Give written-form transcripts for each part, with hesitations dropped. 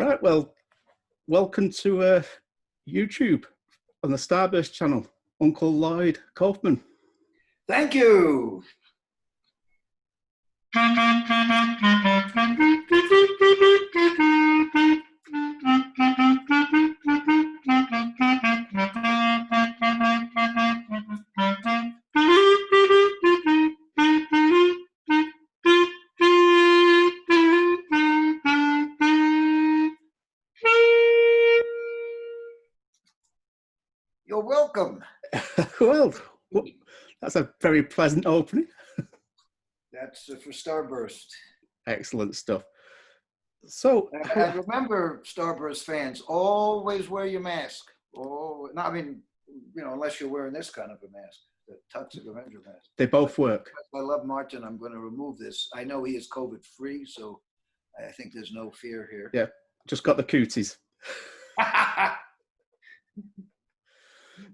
Right, well, welcome to YouTube on the Starburst channel, Uncle Lloyd Kaufman. Thank you. You're welcome. Well, that's a very pleasant opening. That's for Starburst. Excellent stuff. So, and remember, Starburst fans, always wear your mask. Oh, no, I mean, you know, unless you're wearing this kind of a mask, the Toxic Avenger mask. They both work. I love Martin. I'm going to remove this. I know he is COVID-free, so I think there's no fear here. Yeah, just got the cooties.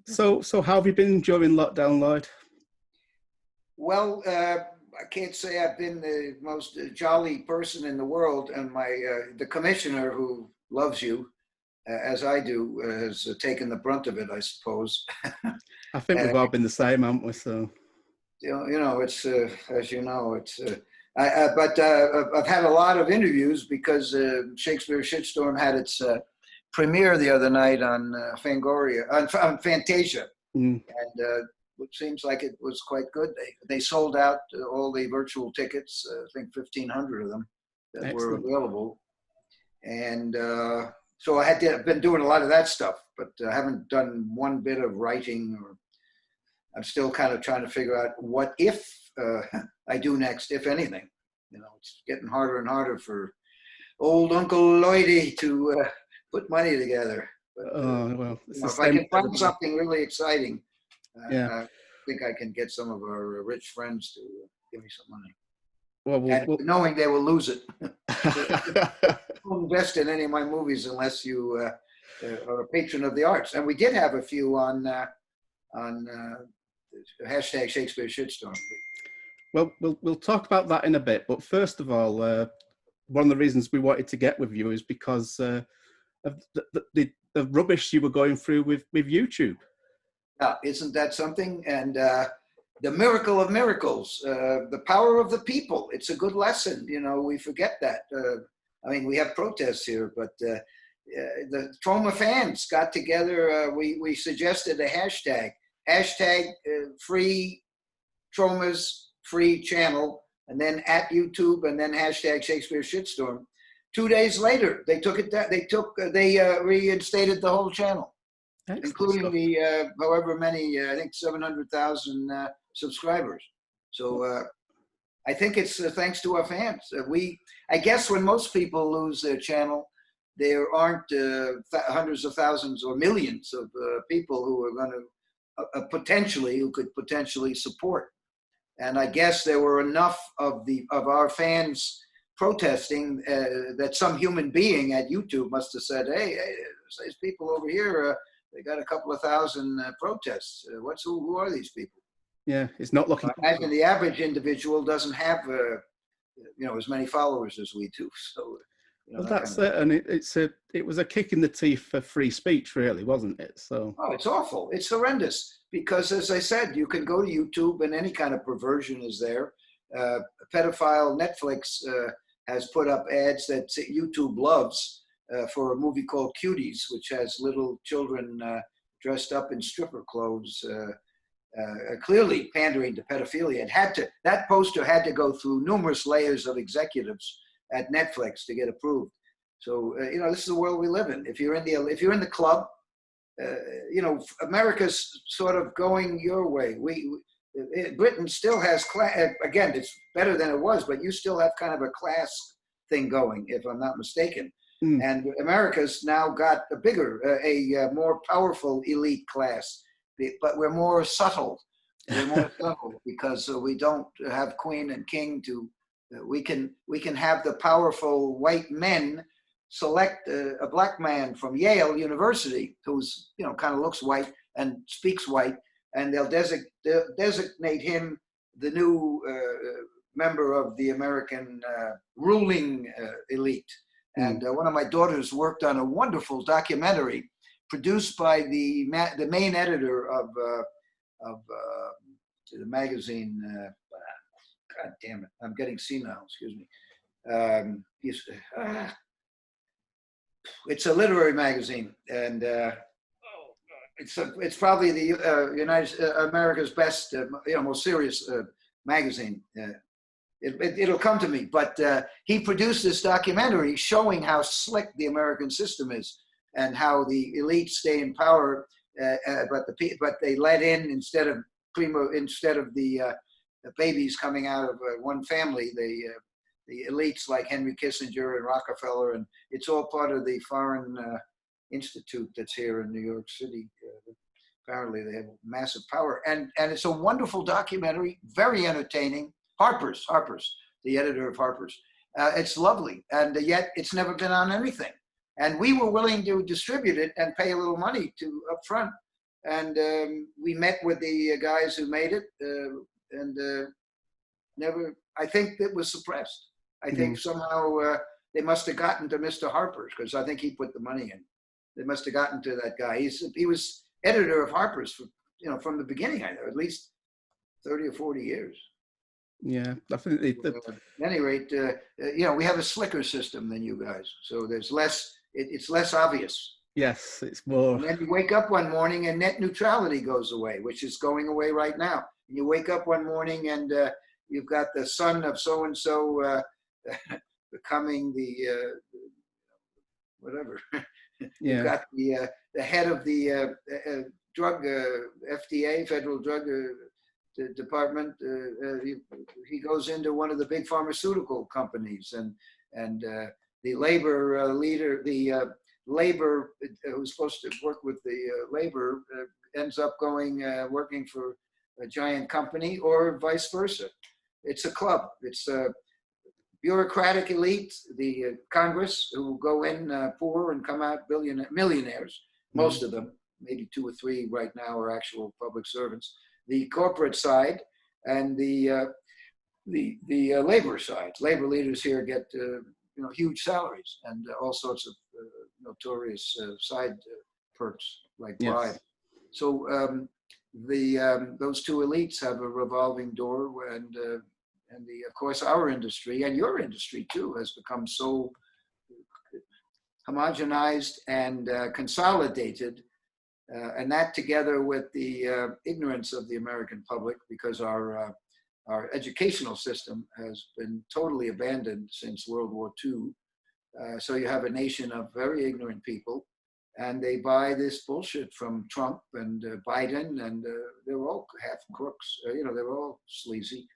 So how have you been during lockdown, Lloyd? Well, I can't say I've been the most jolly person in the world, and the commissioner, who loves you as I do, has taken the brunt of it, I suppose. I think we've all been the same, haven't we? So, you know, it's as you know, it's. But I've had a lot of interviews because Shakespeare Shitstorm had its premiere the other night on Fangoria, on Fantasia, and it seems like it was quite good. They sold out all the virtual tickets, I think 1,500 of them that were available. And so I've been doing a lot of that stuff, but I haven't done one bit of writing, or I'm still kind of trying to figure out what if I do next, if anything. You know, it's getting harder and harder for old Uncle Lloydie to put money together. But, well, you know, if I can find something really exciting, yeah. I think I can get some of our rich friends to give me some money. Well, knowing they will lose it. Don't invest in any of my movies unless you are a patron of the arts. And we did have a few on hashtag Shakespeare Shitstorm. Well, we'll talk about that in a bit. But first of all, one of the reasons we wanted to get with you is because of the rubbish you were going through with YouTube. Yeah, isn't that something? And the miracle of miracles, the power of the people. It's a good lesson. You know, we forget that. I mean, we have protests here, but the Troma fans got together. We suggested a hashtag free Troma's free channel, and then at YouTube, and then hashtag Shakespeare Shitstorm. 2 days later, they took it. They reinstated the whole channel. Excellent. Including the however many, I think 700,000 subscribers. So I think it's thanks to our fans. I guess when most people lose their channel, there aren't hundreds of thousands or millions of people who are going to who could potentially support. And I guess there were enough of our fans protesting that some human being at YouTube must have said, "Hey, there's people over here. They got a couple of thousand protests. Who are these people?" Yeah, it's not looking. I imagine the average individual doesn't have as many followers as we do. So, well, that's it, and it was a kick in the teeth for free speech, really, wasn't it? So. Oh, it's awful. It's horrendous because, as I said, you can go to YouTube and any kind of perversion is there. Pedophile Netflix has put up ads that YouTube loves. For a movie called Cuties, which has little children dressed up in stripper clothes, clearly pandering to pedophilia. That poster had to go through numerous layers of executives at Netflix to get approved. So you know, this is the world we live in. If you're in the club, you know, America's sort of going your way. Britain still has class. Again, it's better than it was, but you still have kind of a class thing going, if I'm not mistaken. And America's now got a bigger, a more powerful elite class, but we're more subtle. We're more subtle because we don't have queen and king to. We can have the powerful white men select a black man from Yale University who's kind of looks white and speaks white, and they'll designate him the new member of the American ruling elite. And one of my daughters worked on a wonderful documentary produced by the main editor of the magazine. God damn it, I'm getting senile. Excuse me. It's a literary magazine, and it's probably the America's best, most serious magazine. It'll come to me, but he produced this documentary showing how slick the American system is and how the elites stay in power, but they let in instead of the babies coming out of one family, the elites like Henry Kissinger and Rockefeller, and it's all part of the Foreign Institute that's here in New York City. Apparently they have massive power, and it's a wonderful documentary, very entertaining. Harper's, the editor of Harper's. It's lovely, and yet it's never been on anything. And we were willing to distribute it and pay a little money to up front. And we met with the guys who made it, and never. I think it was suppressed. I think somehow they must have gotten to Mr. Harper's, because I think he put the money in. They must have gotten to that guy. He was editor of Harper's for, from the beginning. I know, at least 30 or 40 years. Yeah, I think at any rate, we have a slicker system than you guys, so there's less. It's less obvious. Yes, it's more. And then you wake up one morning and net neutrality goes away, which is going away right now. And you wake up one morning and you've got the son of so and so becoming the whatever. Yeah. You've got the head of the drug FDA, Federal Drug Department. He goes into one of the big pharmaceutical companies, and the labor leader, the labor who's supposed to work with the labor ends up going working for a giant company, or vice versa. It's a club. It's a bureaucratic elite, the Congress, who go in poor and come out millionaires. Most of them, maybe 2 or 3 right now, are actual public servants. The corporate side and the labor side. Labor leaders here get huge salaries and all sorts of notorious side perks like bribe. Yes. So those 2 elites have a revolving door, and of course our industry and your industry too has become so homogenized and consolidated. And that, together with the ignorance of the American public, because our educational system has been totally abandoned since World War II. So you have a nation of very ignorant people, and they buy this bullshit from Trump and Biden, and they're all half crooks. They're all sleazy.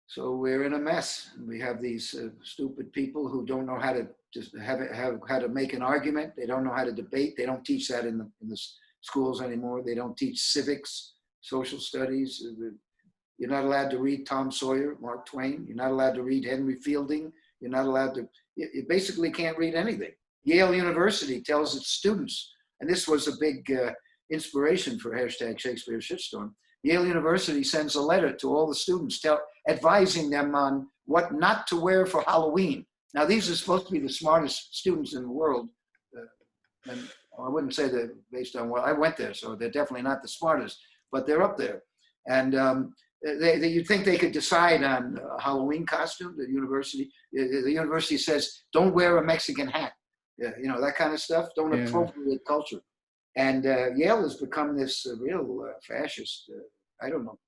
So we're in a mess. We have these stupid people who don't know how to just how to make an argument. They don't know how to debate. They don't teach that in the schools anymore. They don't teach civics, social studies. You're not allowed to read Tom Sawyer, Mark Twain. You're not allowed to read Henry Fielding. You're not allowed to. You basically can't read anything. Yale University tells its students, and this was a big inspiration for #Shakespeare Shitstorm. Yale University sends a letter to all the students advising them on what not to wear for Halloween. Now, these are supposed to be the smartest students in the world. And I wouldn't say that based on what I went there, so they're definitely not the smartest, but they're up there. And you'd think they could decide on a Halloween costume. The university says, don't wear a Mexican hat. That kind of stuff. Don't appropriate culture. And Yale has become this real fascist. I don't know.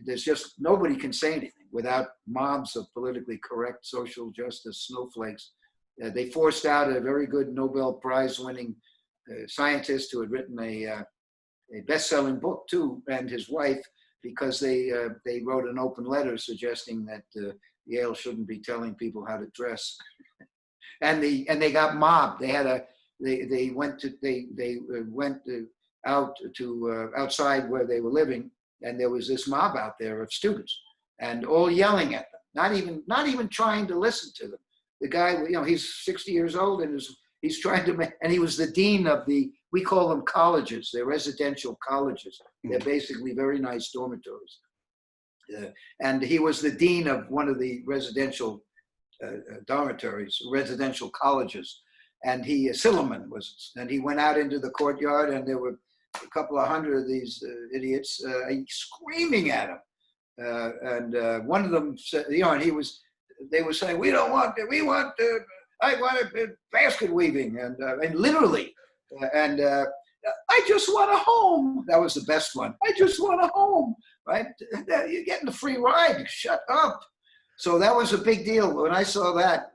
There's just, nobody can say anything without mobs of politically correct social justice snowflakes. They forced out a very good Nobel Prize winning scientist who had written a best-selling book too, and his wife, because they wrote an open letter suggesting that Yale shouldn't be telling people how to dress. and they got mobbed. They went out to outside where they were living, and there was this mob out there of students, and all yelling at them, not even trying to listen to them. The guy, he's 60 years old, and he's trying to and he was the dean of we call them colleges. They're residential colleges. They're basically very nice dormitories. And he was the dean of one of the residential dormitories, residential colleges. And Silliman was, and he went out into the courtyard, and there were a couple of hundred of these idiots screaming at him. And one of them said, and they were saying, we want I want basket weaving, and literally, and I just want a home. That was the best one. I just want a home, right? You're getting a free ride. Shut up. So that was a big deal. When I saw that,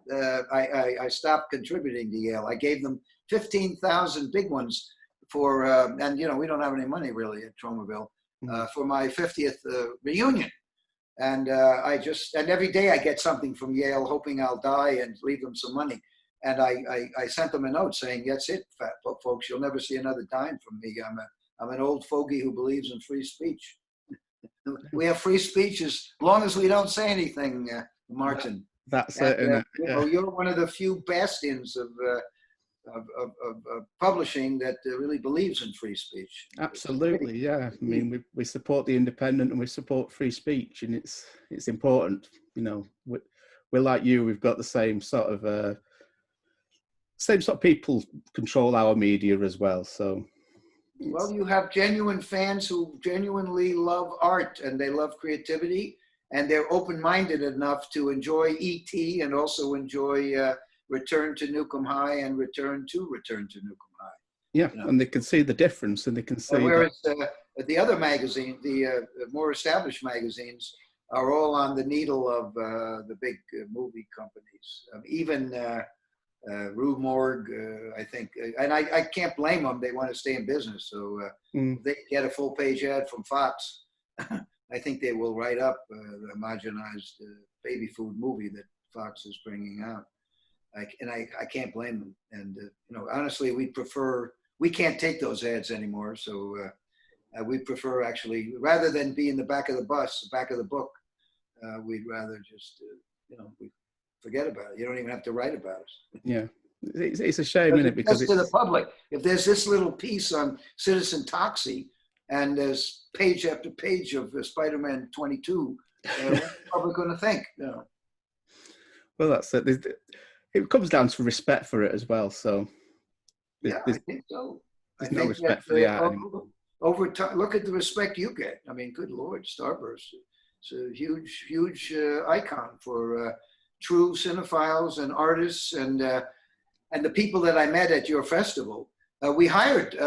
I stopped contributing to Yale. I gave them 15,000 big ones for, and we don't have any money really at Tromaville, for my 50th reunion. And and every day I get something from Yale, hoping I'll die and leave them some money. And I sent them a note saying, that's it, folks, you'll never see another dime from me. I'm an old fogey who believes in free speech. We have free speech as long as we don't say anything, Martin. That's it. You're one of the few bastions of publishing that really believes in free speech. Absolutely, yeah. I mean, we support the independent and we support free speech, and it's important. We're like you. We've got the same sort of people control our media as well. So. Well, you have genuine fans who genuinely love art and they love creativity, and they're open-minded enough to enjoy E.T. and also enjoy Return to Nukem High and Return to Nukem High. Yeah, and they can see the difference, and they can see. Whereas the other magazine, the more established magazines, are all on the needle of the big movie companies. Even Rue Morgue, I think, and I can't blame them. They want to stay in business, so if they get a full-page ad from Fox, I think they will write up the homogenized baby food movie that Fox is bringing out. I can't blame them. And honestly, we can't take those ads anymore, so we prefer actually, rather than be in the back of the bus, the back of the book, we'd rather just we forget about it. You don't even have to write about us. Yeah, it's a shame, isn't it? Because it's to the public. If there's this little piece on Citizen Toxie, and there's page after page of Spider-Man 22, what's the public going to think? Well, that's it. It comes down to respect for it as well. So I think so. There's no respect for the art anymore. Over time, look at the respect you get. I mean, good Lord, Starburst. It's a huge, huge icon for true cinephiles and artists, and the people that I met at your festival. We hired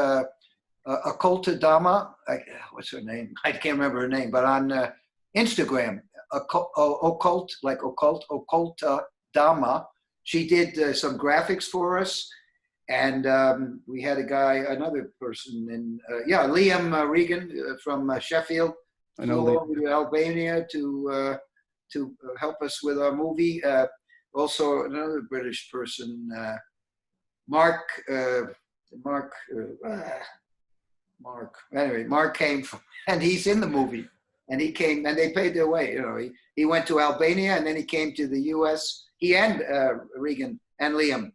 Occulta Dama. What's her name? I can't remember her name, but on Instagram, Occulta Dama. She did some graphics for us, and we had another person, Liam Regan from Sheffield, flew over to Albania to help us with our movie. Also, another British person, Mark. Anyway, Mark came from, and he's in the movie. And he came, and they paid their way. He went to Albania, and then he came to the U.S. He and Regan and Liam,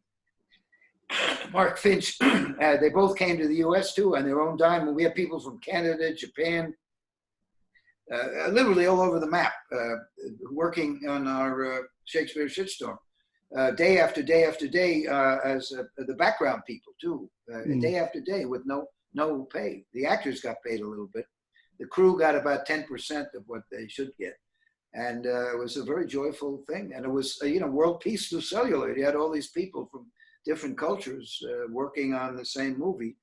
Mark Finch, they both came to the U.S. too on their own dime. And we have people from Canada, Japan, literally all over the map, working on our Shakespeare Shitstorm, day after day after day, as the background people too, day after day with no pay. The actors got paid a little bit. The crew got about 10% of what they should get. And it was a very joyful thing. And it was, world peace through celluloid. You had all these people from different cultures working on the same movie,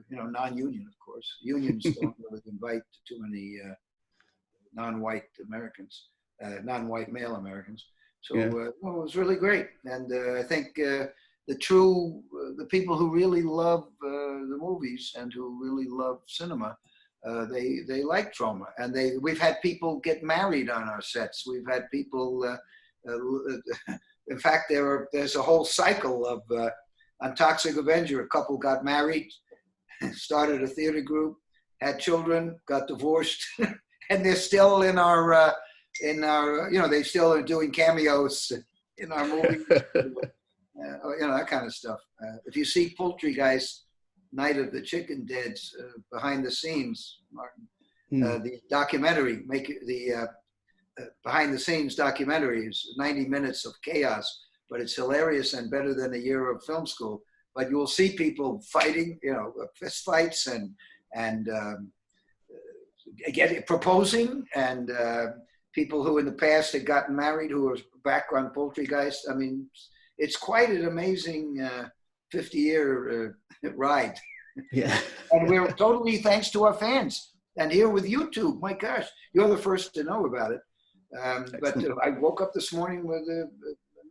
non-union, of course. Unions don't really invite too many non-white Americans, non-white male Americans. So it was really great. And I think the people who really love the movies and who really love cinema, they like Troma, and we've had people get married on our sets. We've had people, in fact, there's a whole cycle of, on Toxic Avenger, a couple got married, started a theater group, had children, got divorced, and they're still in our, they still are doing cameos in our movies, that kind of stuff. If you see Poultry Guys, Night of the Chicken Deads, behind the scenes, Martin, the documentary, behind the scenes documentaries, 90 minutes of chaos, but it's hilarious and better than a year of film school. But you will see people fighting, you know, fist fights and proposing, and people who in the past had gotten married who were background poltergeists. I mean, it's quite an amazing 50-year ride. Yeah. And we're totally thanks to our fans. And here with YouTube, my gosh, you're the first to know about it. But I woke up this morning with a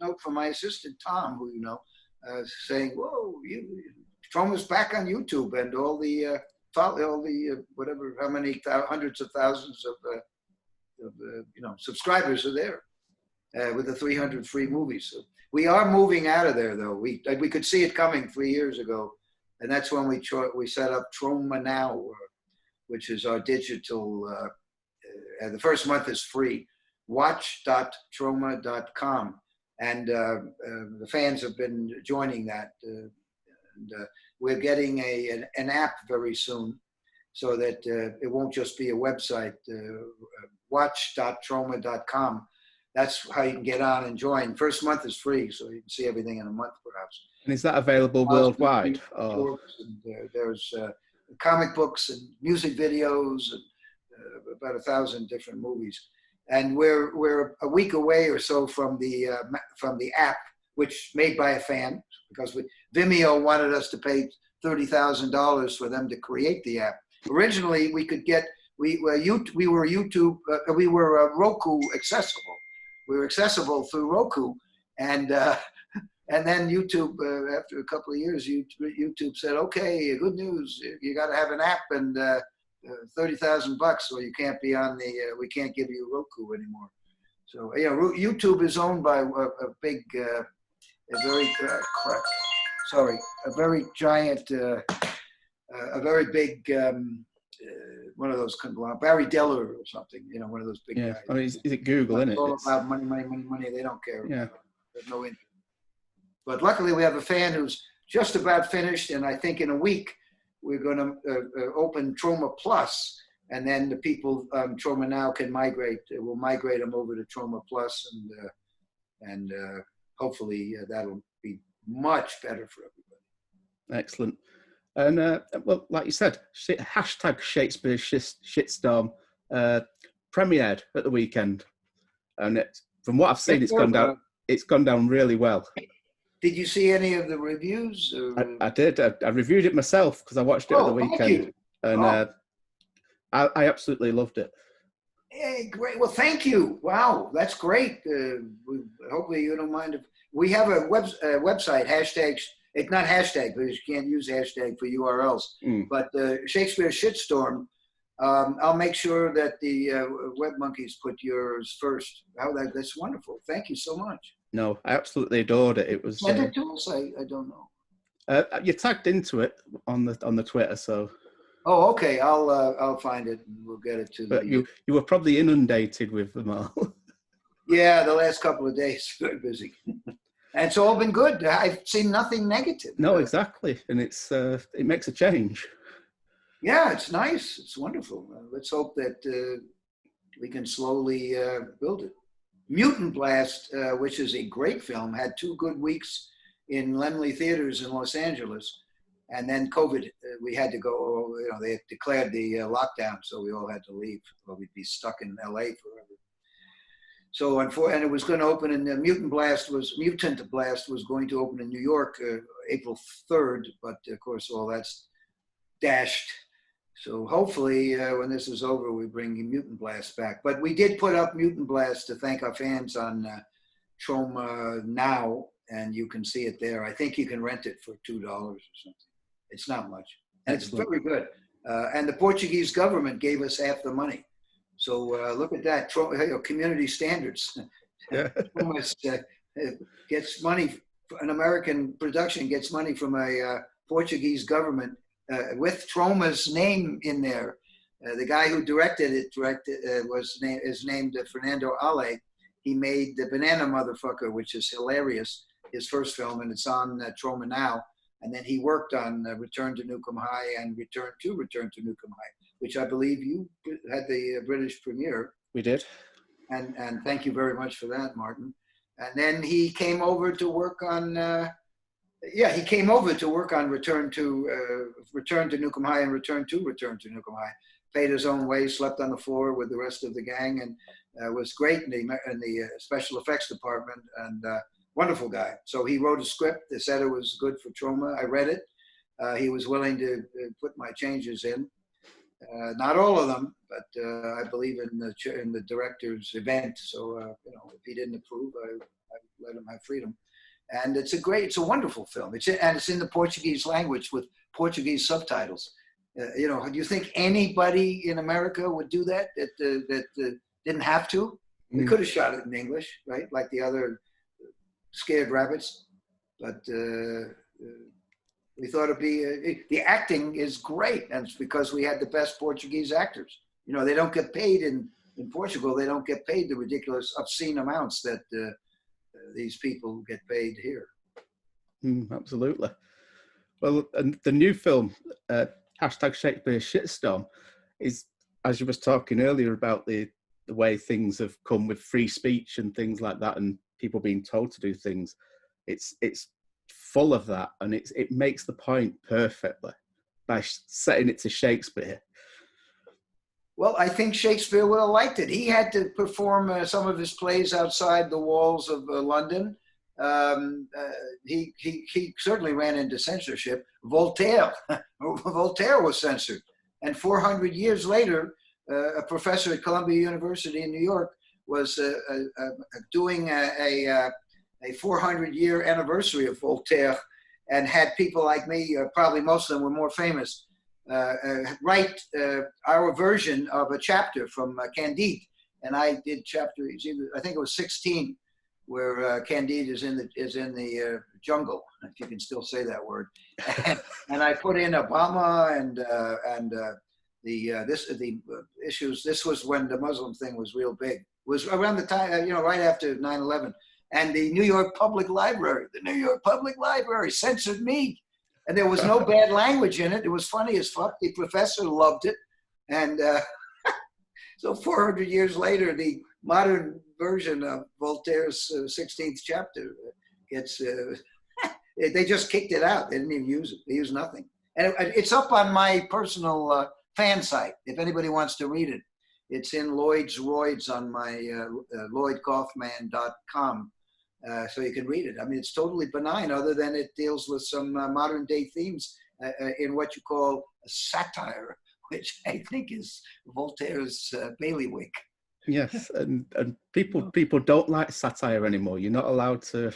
note from my assistant, Tom, who you know, saying, whoa, Troma's back on YouTube, and all the whatever, how many hundreds of thousands of you know, subscribers are there with the 300 free movies. So we are moving out of there, though. We could see it coming 3 years ago, and that's when we set up Troma Now, which is our digital. The first month is free. Watch.troma.com, and the fans have been joining that. And we're getting an app very soon, so that it won't just be a website. Watch.troma.com. That's how you can get on and join. First month is free, so you can see everything in a month, perhaps. And is that available worldwide? And, there's comic books and music videos and about 1,000 different movies. And we're a week away or so from the app, which made by a fan, because Vimeo wanted us to pay $30,000 for them to create the app. Originally, we could get we were YouTube, we were Roku accessible. We were accessible through Roku, and then YouTube, after a couple of years, YouTube said, "Okay, good news, you got to have an app and $30,000 or you can't be on the. We can't give you Roku anymore." So you know, YouTube is owned by a big, a very giant, a very big. One of those Barry Diller or something, you know, one of those big guys. I mean, is it Google, isn't it? It's all about money, money, money, money. They don't care. Yeah. There's no interest. But luckily, we have a fan who's just about finished, and I think in a week we're going to open Troma Plus, and then the people on Troma Now can migrate. We'll migrate them over to Troma Plus, and hopefully that'll be much better for everybody. Excellent. And well, like you said, hashtag Shakespeare Shitstorm premiered at the weekend, and from what I've seen, it's gone down really well. Did you see any of the reviews? I did. I reviewed it myself because I watched it at the weekend, and I absolutely loved it. Hey, great! Well, thank you. Wow, that's great. Hopefully, you don't mind if we have a website hashtag. It's not hashtag because you can't use hashtag for URLs. But Shakespeare Shitstorm. I'll make sure that the web monkeys put yours first. That's wonderful. Thank you so much. No, I absolutely adored it. It was. Send it to us. I don't know. You tagged into it on the Twitter, so. Oh, okay. I'll find it and we'll get it to. But you were probably inundated with them all. Yeah, the last couple of days, very busy. And it's all been good. I've seen nothing negative. No, exactly, and it makes a change. Yeah, it's nice. It's wonderful. Let's hope that we can slowly build it. Mutant Blast, which is a great film, had 2 good weeks in Laemmle theaters in Los Angeles, and then COVID. We had to go. You know, they had declared the lockdown, so we all had to leave, or we'd be stuck in LA forever. So, and it was going to open in Mutant Blast was going to open in New York April 3rd, but of course all that's dashed. So hopefully when this is over, we bring Mutant Blast back. But we did put up Mutant Blast to thank our fans on Troma Now, and you can see it there. I think you can rent it for $2 or something. It's not much, and it's very good. And the Portuguese government gave us half the money. So look at that, community standards. Yeah. Gets money, an American production gets money from a Portuguese government with Troma's name in there. The guy who directed it is named Fernando Ale. He made The Banana Motherfucker, which is hilarious, his first film, and it's on Troma Now. And then he worked on Return to Nukem High and Return to Nukem High, which I believe you had the British premiere. We did. And thank you very much for that, Martin. And then he came over to work on, he came over to work on Return to Nukem High and Return to Nukem High. Paid his own way, slept on the floor with the rest of the gang, and was great in the special effects department, and wonderful guy. So he wrote a script. They said it was good for Troma. I read it. He was willing to put my changes in. Not all of them, but I believe in the director's event. So if he didn't approve, I let him have freedom. And it's a wonderful film. It's in the Portuguese language with Portuguese subtitles. Do you think anybody in America would do that? That didn't have to? We could have shot it in English, right? Like the other Scared Rabbits, but we thought it'd be the acting is great, and it's because we had the best Portuguese actors. They don't get paid in Portugal. They don't get paid the ridiculous, obscene amounts that these people get paid here. Absolutely. Well, and the new film, hashtag Shakespeare Shitstorm, is, as you was talking earlier about the way things have come with free speech and things like that, and people being told to do things. It's full of that, and it makes the point perfectly by setting it to Shakespeare. Well, I think Shakespeare would have liked it. He had to perform some of his plays outside the walls of London. He certainly ran into censorship. Voltaire was censored. And 400 years later, a professor at Columbia University in New York was doing a 400-year anniversary of Voltaire, and had people like me, probably most of them were more famous, write our version of a chapter from Candide. And I did chapter, I think it was 16, where Candide is in the jungle, if you can still say that word. And I put in Obama and the issues. This was when the Muslim thing was real big. It was around the time, right after 9/11. And the New York Public Library censored me. And there was no bad language in it. It was funny as fuck. The professor loved it. And so 400 years later, the modern version of Voltaire's 16th chapter gets, they just kicked it out. They didn't even use it. They used nothing. And it's up on my personal fan site, if anybody wants to read it. It's in Lloyd's Roids on my LLOYDKAUFMAN.com. So you can read it. I mean, it's totally benign, other than it deals with some modern day themes in what you call a satire, which I think is Voltaire's bailiwick. Yes, and people don't like satire anymore. You're not allowed to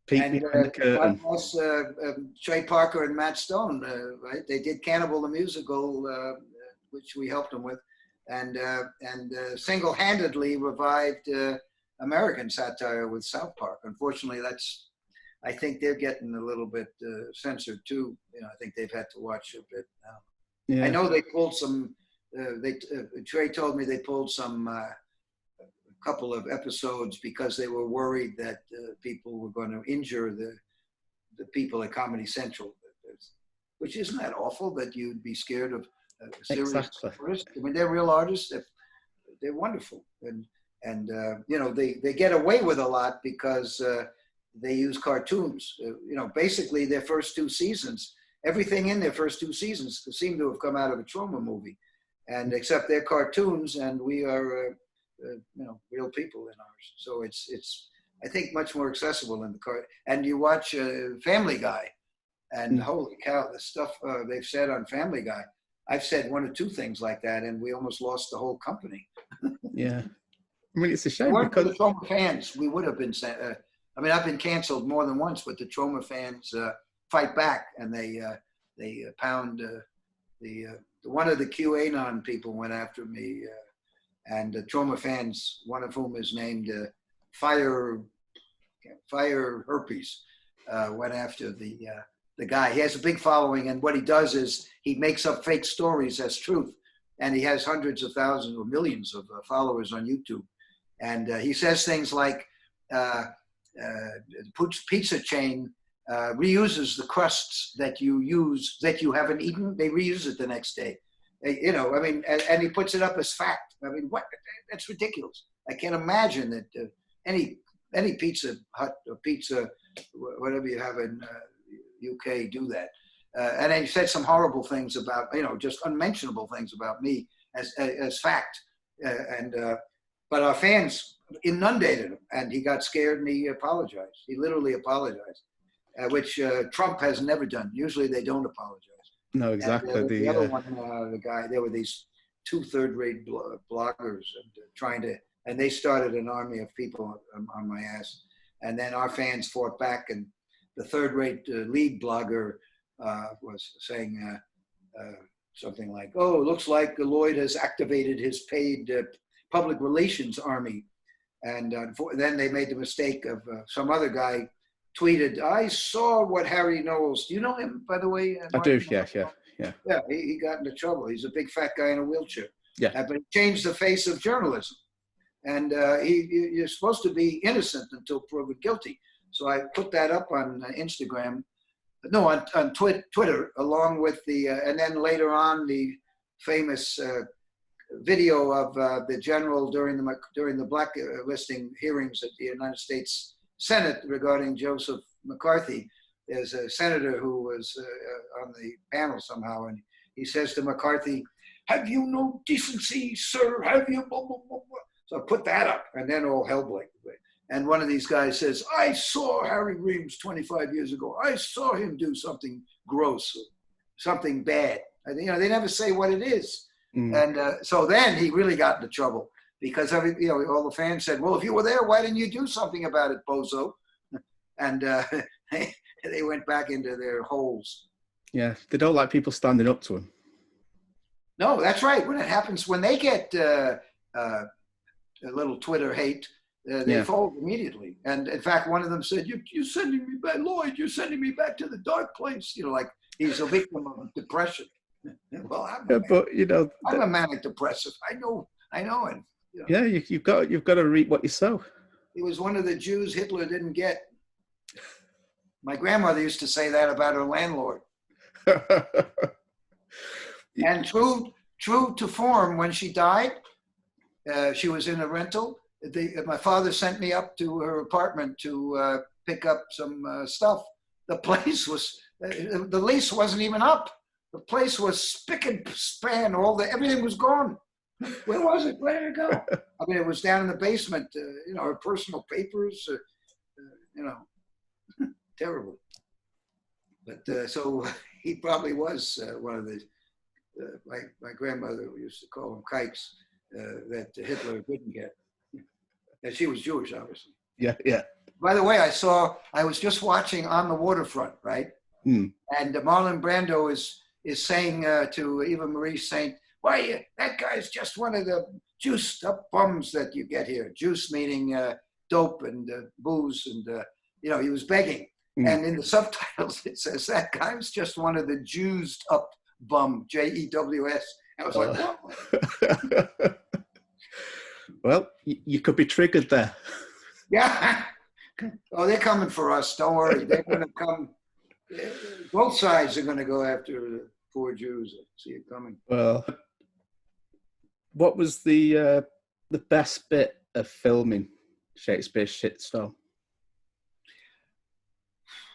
peek behind the curtain. Trey Parker and Matt Stone, right? They did Cannibal the Musical, which we helped them with, and single-handedly revived American satire with South Park. Unfortunately, I think they're getting a little bit censored too. I think they've had to watch a bit now. Yeah. I know they pulled some. Trey told me they pulled some a couple of episodes because they were worried that people were going to injure the people at Comedy Central, which isn't that awful that you'd be scared of a serious artist. I mean, they're real artists. They're wonderful, and they get away with a lot because they use cartoons. Basically their first 2 seasons, everything in their first 2 seasons seemed to have come out of a Troma movie, and except they're cartoons, and we are real people in ours. So it's I think much more accessible in the car. And you watch Family Guy, and holy cow, the stuff they've said on Family Guy. I've said 1 or 2 things like that, and we almost lost the whole company. Yeah. I mean, it's a shame because the Troma fans, we would have been. I've been canceled more than once, but the Troma fans fight back, and they pound one of the QAnon people went after me, and the Troma fans, one of whom is named Fire Herpes, went after the guy. He has a big following, and what he does is he makes up fake stories as truth, and he has hundreds of thousands or millions of followers on YouTube. And he says things like, pizza chain reuses the crusts that you haven't eaten. They reuse it the next day. You know, I mean, and he puts it up as fact. I mean, what? That's ridiculous. I can't imagine that any Pizza Hut or pizza, whatever you have in UK, do that. And he said some horrible things about, you know, just unmentionable things about me as fact. But our fans inundated him, and he got scared and he apologized. He literally apologized, which Trump has never done. Usually they don't apologize. No, exactly. And, the other one, the guy, there were these two third-rate bloggers and they started an army of people on my ass. And then our fans fought back, and the third-rate lead blogger was saying something like, "Oh, it looks like Lloyd has activated his paid public relations army." And then they made the mistake of some other guy tweeted, "I saw what Harry Knowles." Do you know him, by the way? I do. Yeah. Yeah, he got into trouble. He's a big fat guy in a wheelchair. Yeah. But he changed the face of journalism. And you're supposed to be innocent until proven guilty. So I put that up on Instagram. No, on Twitter, along with the, and then later on, the famous video of the general during the blacklisting hearings at the United States Senate regarding Joseph McCarthy. There's a senator who was on the panel somehow, and he says to McCarthy, "Have you no decency, sir? Have you blah, blah, blah, blah." So I put that up, and then all hell broke. And one of these guys says, "I saw Harry Reams 25 years ago. I saw him do something gross, something bad." And, you know, they never say what it is. And so then he really got into trouble because all the fans said, "Well, if you were there, why didn't you do something about it, bozo?" And they went back into their holes. Yeah, they don't like people standing up to them. No, that's right. When it happens, when they get a little Twitter hate, they fold immediately. And in fact, one of them said, "You're sending me back, Lloyd. You're sending me back to the dark place." You know, like he's a victim of depression. Well, I'm a manic depressive. I know, and you know, yeah, you've got to reap what you sow. He was one of the Jews Hitler didn't get. My grandmother used to say that about her landlord. And true to form, when she died, she was in a rental. My father sent me up to her apartment to pick up some stuff. The place was, the lease wasn't even up. The place was spick and span. Everything was gone. Where was it? Where did it go? I mean, it was down in the basement. Her personal papers. Terrible. But so he probably was one of the. My grandmother used to call him kikes that Hitler didn't get. And she was Jewish, obviously. Yeah. By the way, I was just watching On the Waterfront, right? And Marlon Brando is saying to Eva Marie Saint, "Why, that guy's just one of the juiced up bums that you get here." Juice meaning dope and booze, and he was begging. And in the subtitles it says that guy was just one of the juiced up bum, JEWS. I was like, what? Well, you could be triggered there. Yeah. Oh, they're coming for us. Don't worry. They're going to come. Both sides are going to go after the poor Jews. I see it coming. Well, what was the best bit of filming Shakespeare's Shitstorm?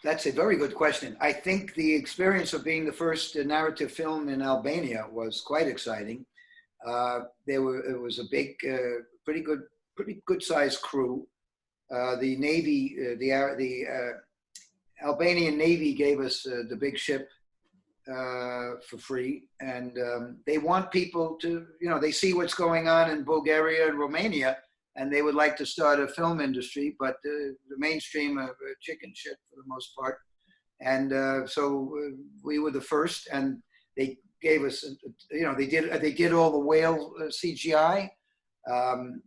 That's a very good question. I think the experience of being the first narrative film in Albania was quite exciting. It was a big, pretty good sized crew. The Navy, the Albanian Navy gave us the big ship for free, and they want people to, they see what's going on in Bulgaria and Romania, and they would like to start a film industry, but the mainstream of chicken shit for the most part. And so we were the first, and they gave us, they did all the whale CGI.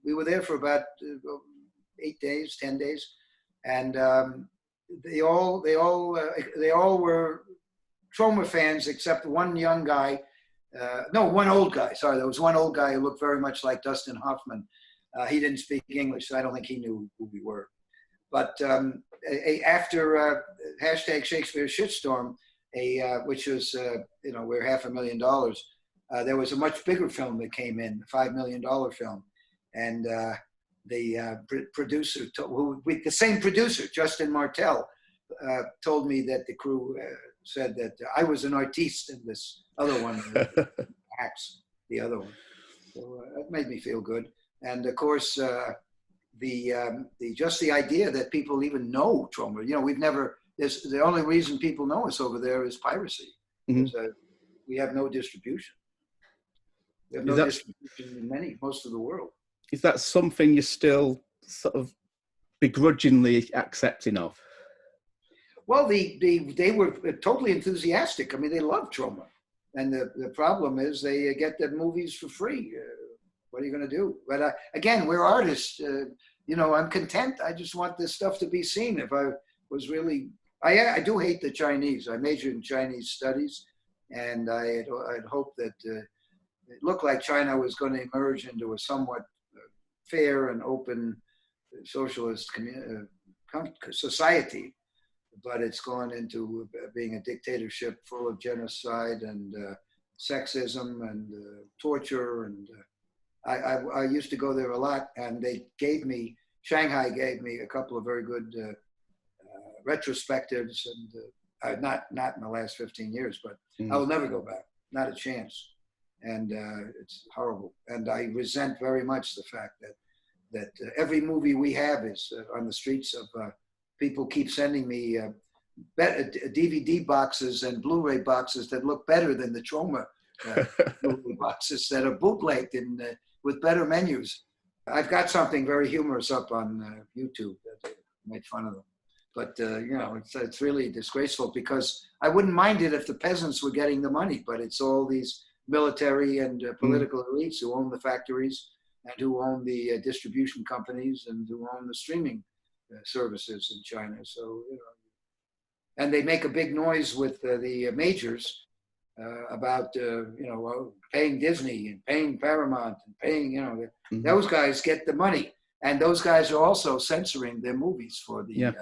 We were there for about 8 days, 10 days, and they all were Troma fans except one young guy. One old guy. Sorry, there was one old guy who looked very much like Dustin Hoffman. He didn't speak English, so I don't think he knew who we were. But after hashtag Shakespeare's Shitstorm, which was, we're $500,000, there was a much bigger film that came in, a $5 million film. And the producer, the same producer, Justin Martell, told me that the crew said that I was an artiste in this other one, Axe, the other one. So that made me feel good. And of course, just the idea that people even know Troma. You know, we've never. The only reason people know us over there is piracy. Mm-hmm. We have no distribution. We have no distribution in most of the world. Is that something you're still sort of begrudgingly accepting of? Well, they were totally enthusiastic. I mean, they love Troma. And the problem is they get the movies for free. What are you going to do? But again, we're artists. You know, I'm content. I just want this stuff to be seen. If I was really, I do hate the Chinese. I majored in Chinese studies, and I'd hoped that it looked like China was going to emerge into a somewhat fair and open socialist society. But it's gone into being a dictatorship full of genocide and sexism and torture. And I used to go there a lot, and Shanghai gave me a couple of very good retrospectives, and not in the last 15 years, but I will never go back, not a chance. And it's horrible. And I resent very much the fact that every movie we have is on the streets of people keep sending me DVD boxes and Blu-ray boxes that look better than the Troma Blu-ray boxes that are bootlegged with better menus. I've got something very humorous up on YouTube that made fun of them. But, you know, it's really disgraceful, because I wouldn't mind it if the peasants were getting the money, but it's all these military and political elites who own the factories and who own the distribution companies and who own the streaming services in China. So, you know, and they make a big noise with the majors about, you know, paying Disney and paying Paramount and paying, you know, those guys get the money. And those guys are also censoring their movies for the,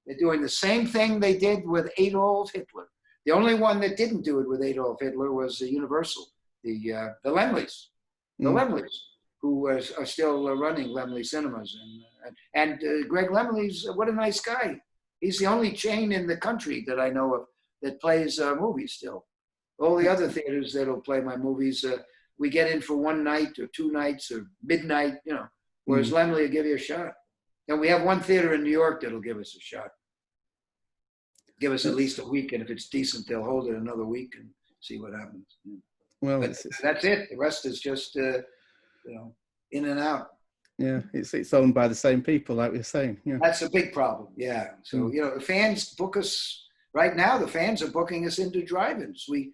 they're doing the same thing they did with Adolf Hitler. The only one that didn't do it with Adolf Hitler was Universal, the Laemmles, who are still running Laemmle Cinemas. And Greg Laemmle's, what a nice guy. He's the only chain in the country that I know of that plays movies still. All the other theaters that'll play my movies, we get in for one night or two nights or midnight, you know, whereas Laemmle will give you a shot. And we have one theater in New York that'll give us a shot. Give us at least a week, and if it's decent, they'll hold it another week and see what happens. Well, that's it. The rest is just, you know, in and out. Yeah, it's owned by the same people, like we were saying. Yeah. That's a big problem. Yeah. So you know, the fans book us right now. The fans are booking us into drive-ins. We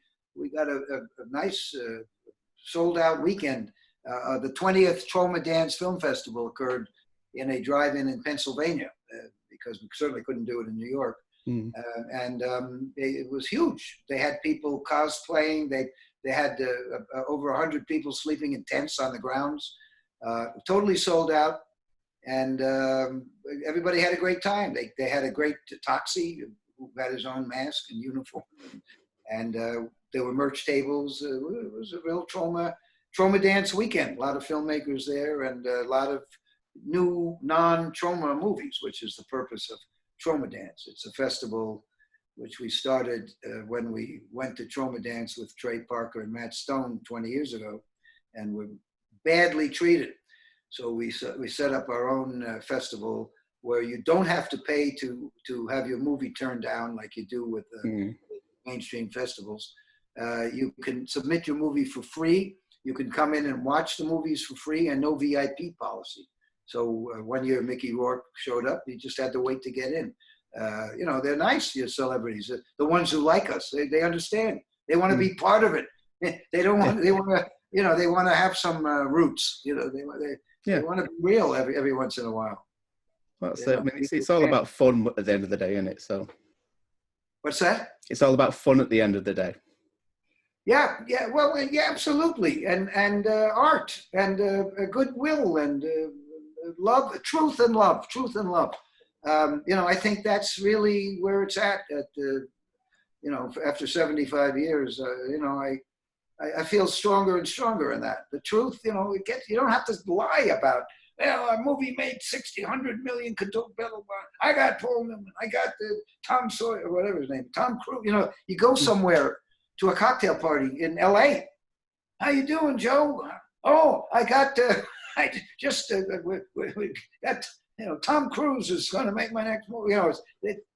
got a nice sold out weekend. The 20th Troma Dance Film Festival occurred in a drive-in in Pennsylvania, because we certainly couldn't do it in New York. It was huge. They had people cosplaying. They had over 100 people sleeping in tents on the grounds. Totally sold out, and everybody had a great time. They had a great Toxie who had his own mask and uniform, and there were merch tables. It was a real Troma Dance weekend. A lot of filmmakers there, and a lot of new non-Troma movies, which is the purpose of Troma Dance. It's a festival which we started when we went to Troma Dance with Trey Parker and Matt Stone 20 years ago, and were badly treated. So we set up our own festival where you don't have to pay to have your movie turned down like you do with mainstream festivals. You can submit your movie for free. You can come in and watch the movies for free, and no VIP policy. So one year Mickey Rourke showed up. You just had to wait to get in. You know, they're nice, your celebrities. The ones who like us, they understand. They want to be part of it. They don't want. They want to. You know, they want to have some roots. You know, they want to be real every once in a while. That's it. I mean, it's all about fun at the end of the day, isn't it? So. What's that? It's all about fun at the end of the day. Yeah. Well, yeah, absolutely, and art and goodwill and. Love, truth and love. You know, I think that's really where it's at. You know, after 75 years, you know, I feel stronger and stronger in that. The truth, you know, you don't have to lie about, well, our movie made 60, 100 million, blah, blah, blah. I got Paul Newman, I got Tom Sawyer, or whatever his name, Tom Cruise. You know, you go somewhere to a cocktail party in LA. How you doing, Joe? Oh, I got, I just, we got, you know, Tom Cruise is going to make my next movie. You know,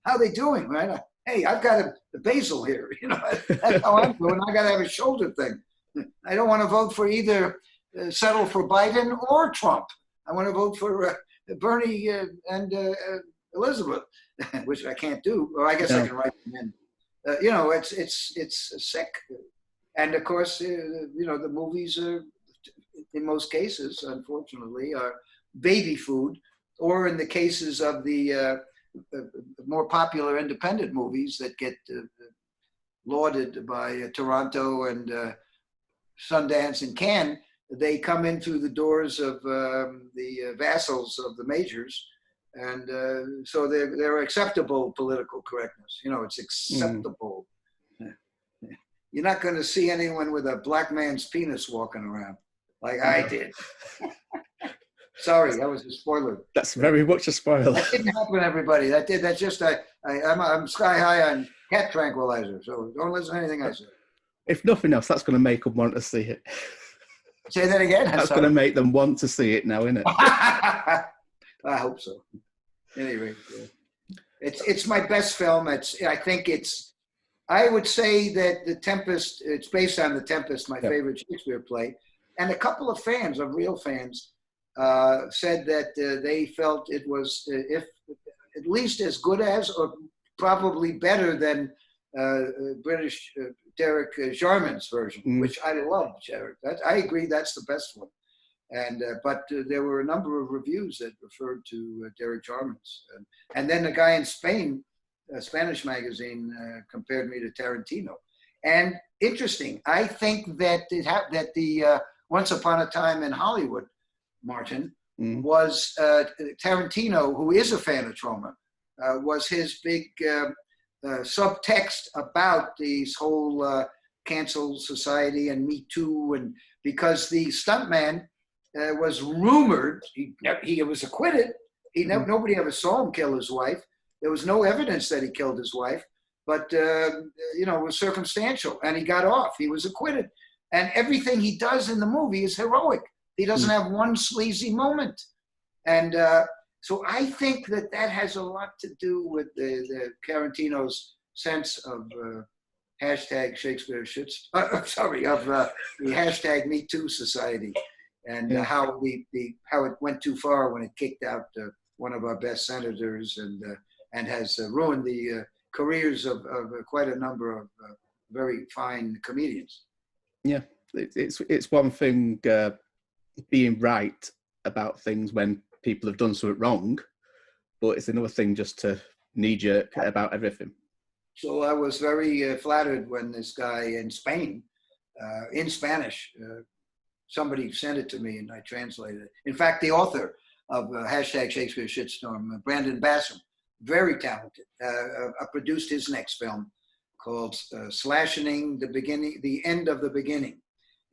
how they doing, right? Hey, I've got a basil here. You know, that's how I'm doing. I got to have a shoulder thing. I don't want to vote for either, settle for Biden or Trump. I want to vote for Bernie and Elizabeth, which I can't do. Or I guess I can write them in. You know, it's sick. And of course, you know, the movies are, in most cases, unfortunately, are baby food, or in the cases of the more popular independent movies that get lauded by Toronto and Sundance and Cannes, they come in through the doors of the vassals of the majors, and so they're acceptable political correctness. You know, it's acceptable. You're not going to see anyone with a black man's penis walking around like I did. Sorry, that was a spoiler. That's very much a spoiler. That didn't happen, everybody. That did. That's just I'm sky high on cat tranquilizer, so don't listen to anything I say. If nothing else, that's going to make them want to see it. Say that again. That's going to make them want to see it now, isn't it? I hope so. Anyway, it's my best film. I would say that The Tempest. It's based on The Tempest, my favorite Shakespeare play, and a couple of fans, of real fans, said that they felt it was, if at least as good as, or probably better than British Derek Jarman's version, which I love. Derek, I agree, that's the best one. And but there were a number of reviews that referred to Derek Jarman's, and then the guy in Spain, a Spanish magazine, compared me to Tarantino. And interesting, I think that the Once Upon a Time in Hollywood, Martin, was Tarantino, who is a fan of Troma, was his big subtext about this whole cancel society and Me Too, and because the stuntman was rumored, he was acquitted. Nobody ever saw him kill his wife. There was no evidence that he killed his wife, but you know, it was circumstantial, and he got off. He was acquitted, and everything he does in the movie is heroic. He doesn't have one sleazy moment, and so I think that has a lot to do with the Tarantino's sense of hashtag Shakespeare Shitstorm. Sorry, of the hashtag Me Too society, and how it went too far when it kicked out one of our best senators, and has ruined the careers of quite a number of very fine comedians. Yeah, it's one thing being right about things when people have done something wrong, but it's another thing just to knee-jerk about everything. So I was very flattered when this guy in Spain, in Spanish, somebody sent it to me and I translated it. In fact, the author of hashtag Shakespeare Shitstorm, Brandon Bassam, very talented, produced his next film called Slashing the End of the Beginning.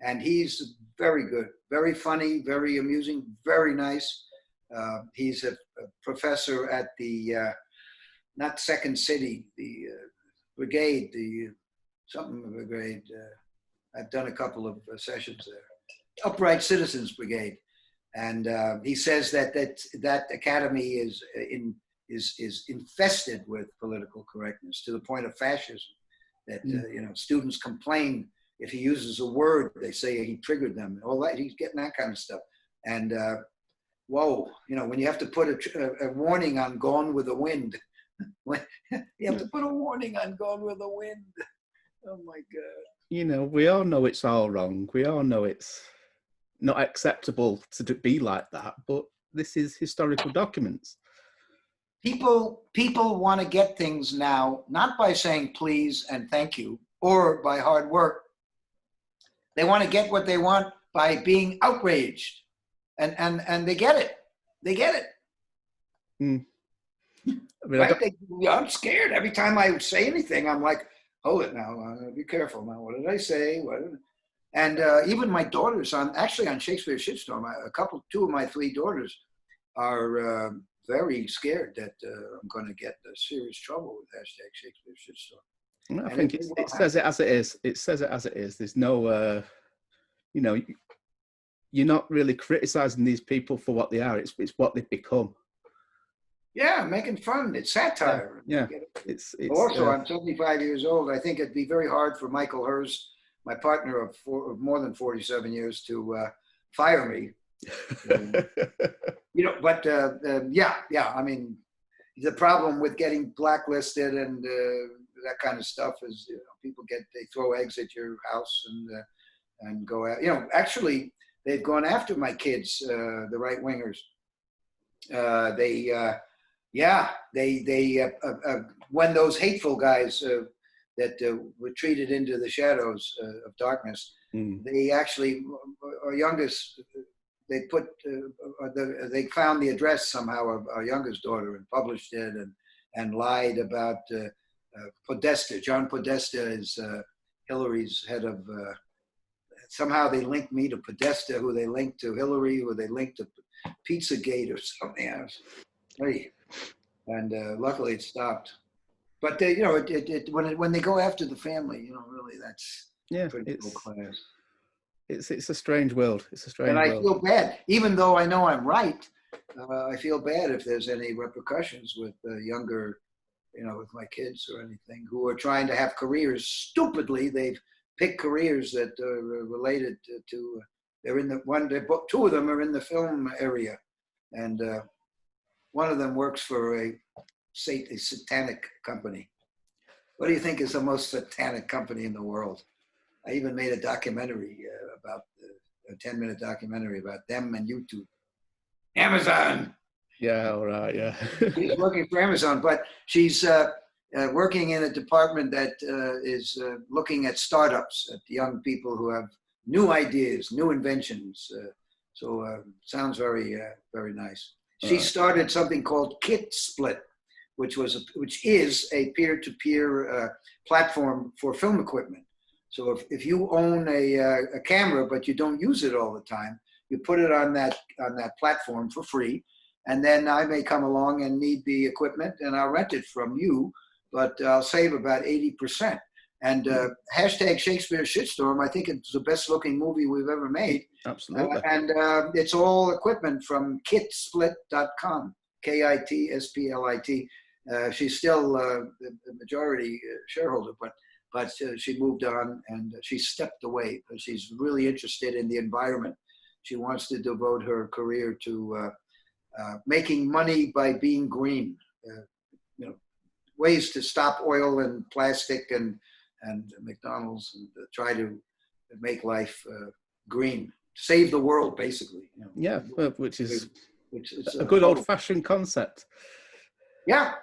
And he's very good, very funny, very amusing, very nice. He's a professor at the, not Second City, the brigade, something brigade. I've done a couple of sessions there. Upright Citizens Brigade. And he says that academy is infested with political correctness to the point of fascism, that you know, students complain if he uses a word, they say he triggered them, and all that. He's getting that kind of stuff. And whoa, you know, when you have to put a warning on Gone with the Wind, you have to put a warning on Gone with the Wind. Oh my God. You know, we all know it's all wrong. We all know it's not acceptable to be like that, but this is historical documents. People want to get things now, not by saying please and thank you, or by hard work. They want to get what they want by being outraged, and they get it. They get it. I mean, right? I'm scared every time I say anything. I'm like, hold it now, be careful now. What did I say? And even my daughters actually on Shakespeare Shitstorm, two of my three daughters are very scared that I'm going to get serious trouble with hashtag Shakespeare Shitstorm. I think it says it as it is. It says it as it is. There's no, you know, you're not really criticizing these people for what they are. It's what they've become. Yeah, making fun. It's satire. Yeah. It's also, I'm 75 years old. I think it'd be very hard for Michael Hers, my partner of more than 47 years, to fire me. You know, but yeah. I mean, the problem with getting blacklisted and that kind of stuff is, you know, people they throw eggs at your house and go out. You know, actually, they've gone after my kids, the right wingers. When those hateful guys that retreated into the shadows of darkness, they actually, our youngest, they found the address somehow of our youngest daughter and published it and lied about Podesta. John Podesta is Hillary's head of. Somehow they linked me to Podesta, who they linked to Hillary, who they linked to Pizzagate or something else. Hey. And luckily it stopped. But you know, when they go after the family, you know, really that's pretty low class. It's a strange world. It's a strange world. And I feel bad, even though I know I'm right. I feel bad if there's any repercussions with younger, you know, with my kids or anything, who are trying to have careers. Stupidly, they've picked careers that are related to. They're in two of them are in the film area, and one of them works for a satanic company. What do you think is the most satanic company in the world? I even made a documentary about a 10-minute documentary about them and YouTube. Amazon. Yeah, all right, yeah. She's working for Amazon, but she's working in a department that is looking at startups, at young people who have new ideas, new inventions. Sounds very, very nice. She started something called Kit Split, which is a peer-to-peer platform for film equipment. So if you own a camera but you don't use it all the time, you put it on that platform for free, and then I may come along and need the equipment and I'll rent it from you, but I'll save about 80%. And hashtag Shakespeare Shitstorm, I think it's the best looking movie we've ever made. Absolutely. And it's all equipment from kitsplit.com, KITSPLIT. She's still the majority shareholder, but she moved on and she stepped away. She's really interested in the environment. She wants to devote her career to making money by being green. You know, ways to stop oil and plastic and McDonald's, and try to make life green, save the world, basically. You know. Yeah, which is a good old-fashioned concept. Yeah.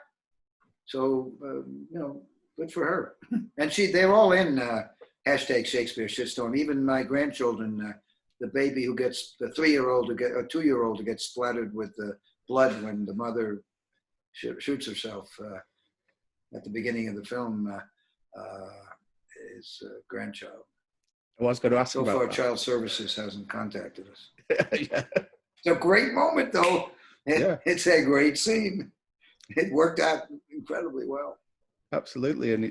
So you know, good for her. And they're all in hashtag Shakespeare Shitstorm. Even my grandchildren, the baby who gets the 3-year-old or 2-year-old who gets splattered with the blood when the mother shoots herself at the beginning of the film. His grandchild. I was going to ask so about far, that. Child Services hasn't contacted us. Yeah. It's a great moment, though. It's a great scene. It worked out incredibly well. Absolutely, and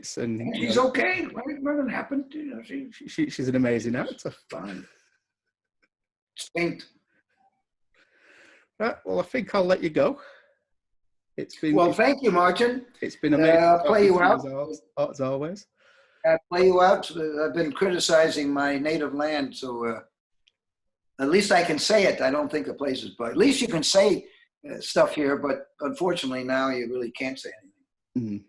she's okay. Nothing happened. You know, she's an amazing actor. Fine. Spanked. Right, well, I think I'll let you go. It's been thank you, Martin. It's been amazing. I'll play you out as always. I'll play you out. I've been criticizing my native land, so at least I can say it. I don't think the place is, but at least you can say stuff here. But unfortunately, now you really can't say anything.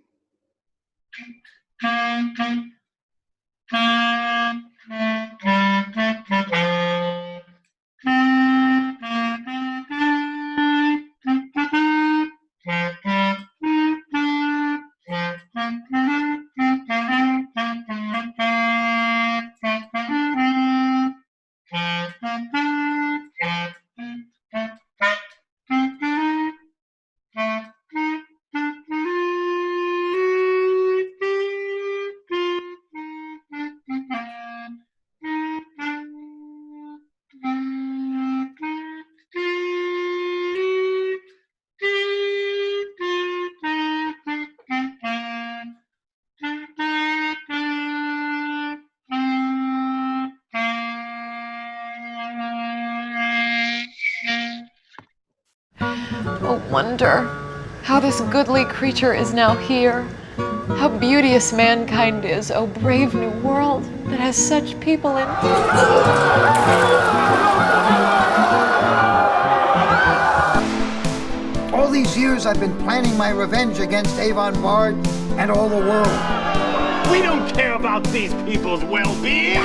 Oh, wonder how this goodly creature is now here. How beauteous mankind is, oh brave new world that has such people in. All these years I've been planning my revenge against Avon Bard and all the world. We don't care about these people's well-being.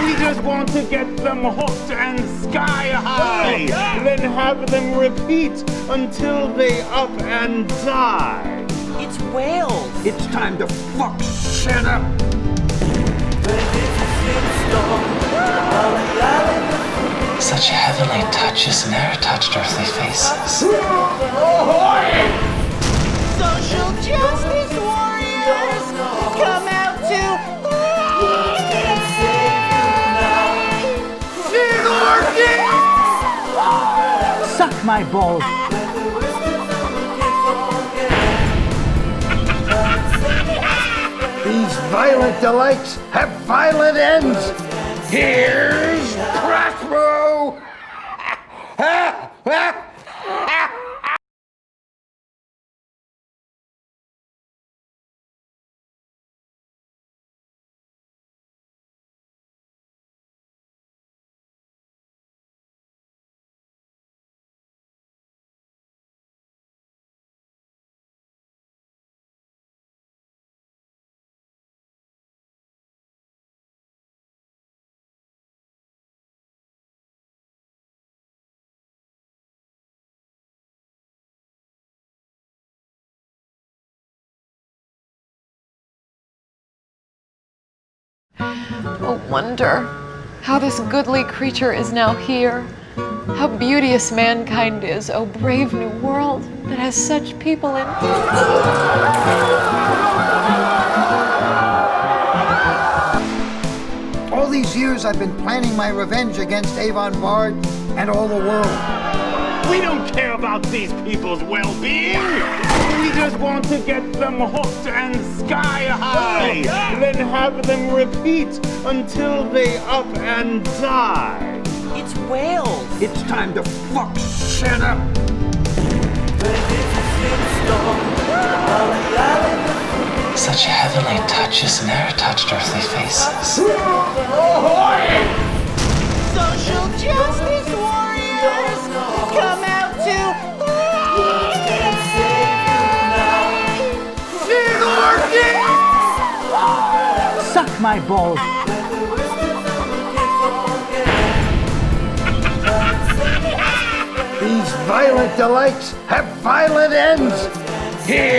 We just want to get them hooked and sky high. Then have them repeat until they up and die. It's whales. It's time to fuck shit up. Such heavenly touches ne'er touched earthly faces. Social justice warriors, come out to Suck my balls. These violent delights have violent ends. Here's Crossbow. Oh, wonder how this goodly creature is now here. How beauteous mankind is, oh brave new world that has such people in. All these years I've been planning my revenge against Avon Bard and all the world. We don't care about these people's well-being. We just want to get them hooked and sky high. Then have them repeat until they up and die. It's whales. It's time to fuck shit up. Such heavenly touches ne'er touched earthly faces. Social justice warriors, come out to Suck my balls. These violent delights have violent ends. Here